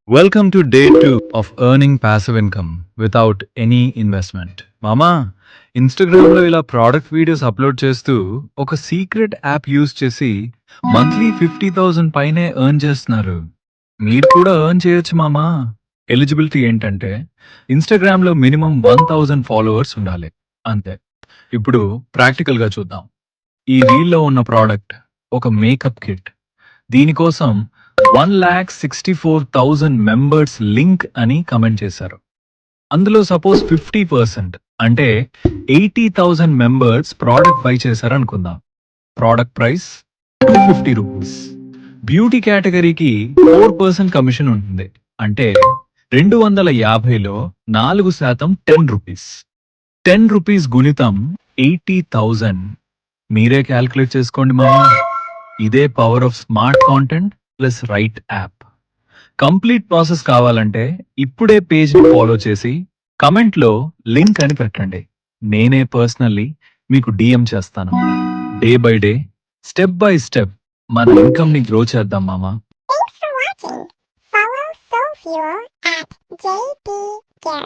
Welcome to day 2 of earning passive income without any investment. మామా ఇన్స్టాగ్రామ్లో ఇలా product videos upload చేస్తూ ఒక సీక్రెట్ యాప్ యూజ్ చేసి మంత్లీ 50,000 పైనే ఎర్న్ చేస్తున్నారు. మీరు కూడా ఎర్న్ చేయొచ్చు మామా. ఎలిజిబిలిటీ ఏంటంటే ఇన్స్టాగ్రామ్లో మినిమం 1000 ఫాలోవర్స్ ఉండాలి అంతే. ఇప్పుడు ప్రాక్టికల్గా చూద్దాం. ఈ రీల్లో ఉన్న ప్రోడక్ట్ ఒక మేకప్ కిట్. దీనికోసం 1,64,000 మెంబర్స్ లింక్ అని కమెంట్ చేశారు. అందులో సపోజ్ 50% అంటే 80,000 మెంబర్స్ ప్రోడక్ట్ బై చేశారు అనుకుందాం. Product price 250 rupees. బ్యూటీ కేటగిరీకి 4% కమిషన్ ఉంటుంది. అంటే 250లో 4% 10 రూపీస్. 10 రూపీస్ గుణితం 80,000. మీరే క్యాల్కులేట్ చేసుకోండి మామా. ఇదే power of smart content plus right app. Complete process కావాలంటే ఇప్పుడే పేజ్ ని ఫాలో చేసి కమెంట్ లో లింక్ అని పెట్టండి. నేనే పర్సనల్లీ మీకు డిఎం చేస్తాను. Day by day, step by step మన ఇన్కమ్ ని గ్రో చేద్దాం మామా. Thanks for watching. Follow Soulfuel at JP Garrett.